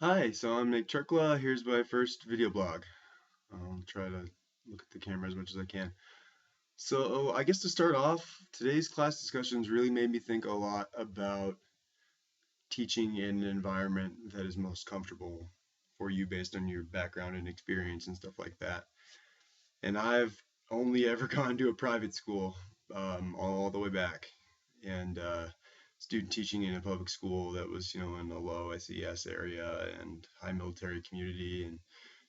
Hi, so I'm NickTrkla. Here's my first video blog. I'll try to look at the camera as much as I can. So I guess to start off, today's class discussions really made me think a lot about teaching in an environment that is most comfortable for you based on your background and experience and stuff like that. And I've only ever gone to a private school all the way back. And student teaching in a public school that was, in a low SES area and high military community, and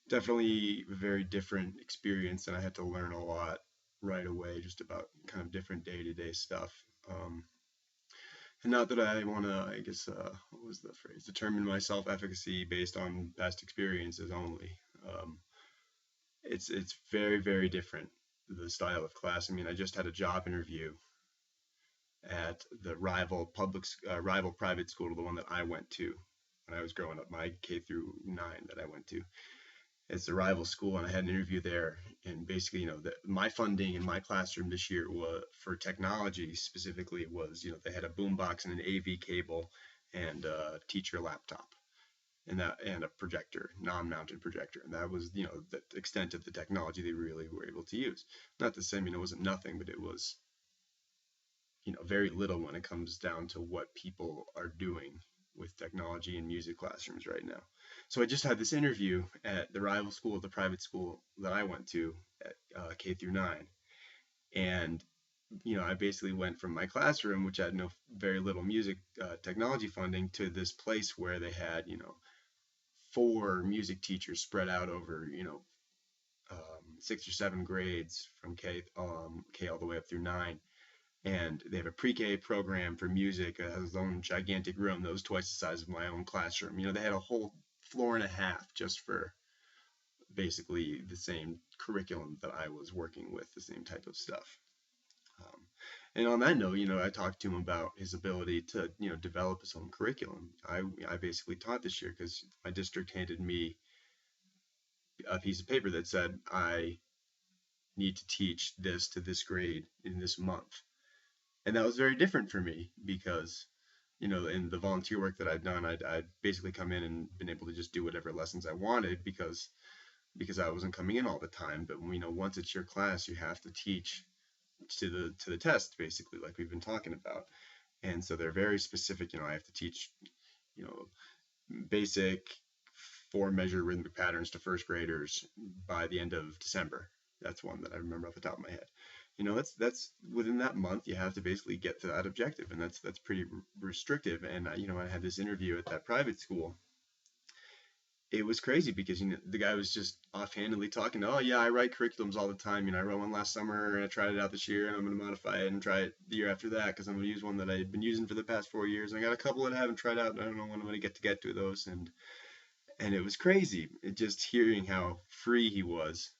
definitely a very different experience, and I had to learn a lot right away just about kind of different day-to-day stuff. And not that I want to, I guess, what was the phrase? Determine my self-efficacy based on past experiences only. Um, it's very, very different, the style of class. I mean, I just had a job interview at the rival private school to the one that I went to when I was growing up, my K through 9 that I went to. It's a rival school, and I had an interview there. And basically, my funding in my classroom this year was for technology specifically was, they had a boombox and an AV cable and a teacher laptop and a projector, non-mounted projector, and that was, the extent of the technology they really were able to use. Not the same, it wasn't nothing, but it was, very little when it comes down to what people are doing with technology in music classrooms right now. So I just had this interview at the rival school, the private school that I went to at K through 9, and I basically went from my classroom, which had no very little music technology funding, to this place where they had four music teachers spread out over 6 or 7 grades from K all the way up through 9, and they have a pre-K program for music. It has its own gigantic room that was twice the size of my own classroom. They had a whole floor and a half just for basically the same curriculum that I was working with, the same type of stuff. Um, and on that note, I talked to him about his ability to, develop his own curriculum. I basically taught this year because my district handed me a piece of paper that said I need to teach this to this grade in this month. And that was very different for me because, in the volunteer work that I'd done, I'd basically come in and been able to just do whatever lessons I wanted because I wasn't coming in all the time. But once it's your class, you have to teach to the test, basically, like we've been talking about. And so they're very specific. I have to teach, you know, basic 4 measure rhythmic patterns to first graders by the end of December. That's one that I remember off the top of my head. That's within that month you have to basically get to that objective, and that's pretty restrictive. And I had this interview at that private school. It was crazy because the guy was just offhandedly talking. Oh yeah, I write curriculums all the time. I wrote one last summer and I tried it out this year, and I'm going to modify it and try it the year after that because I'm going to use one that I've been using for the past 4 years. And I got a couple that I haven't tried out. And I don't know when I'm going to get to those. And it was crazy. Just hearing how free he was,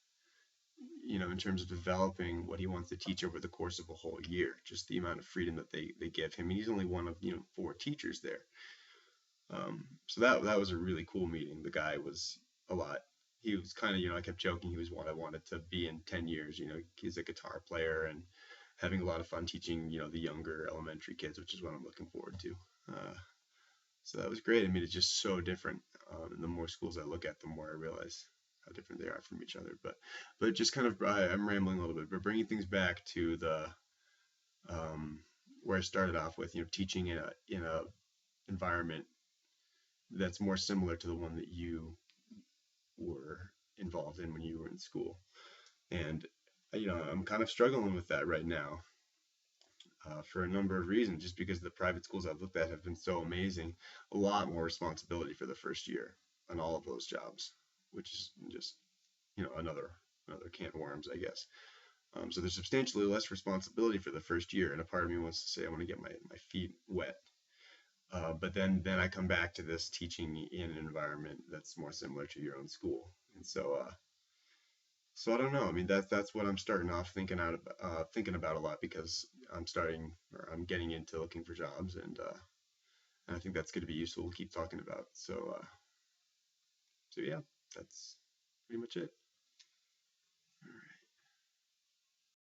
in terms of developing what he wants to teach over the course of a whole year. Just the amount of freedom that they give him. And he's only one of 4 teachers there. So that was a really cool meeting. The guy was a lot. He was kind of, I kept joking he was what I wanted to be in 10 years. He's a guitar player and having a lot of fun teaching, the younger elementary kids, which is what I'm looking forward to. So that was great. I mean, it's just so different. And the more schools I look at, the more I realize how different they are from each other. But just kind of, I'm rambling a little bit, but bringing things back to the where I started off with, teaching in a environment that's more similar to the one that you were involved in when you were in school. And, I'm kind of struggling with that right now for a number of reasons, just because the private schools I've looked at have been so amazing. A lot more responsibility for the first year on all of those jobs, which is just, another can of worms, I guess. So there's substantially less responsibility for the first year, and a part of me wants to say I want to get my feet wet. But then I come back to this teaching in an environment that's more similar to your own school, and so I don't know. I mean, that's what I'm starting off thinking about a lot because I'm getting into looking for jobs, and I think that's going to be useful to keep talking about. So yeah, that's pretty much it.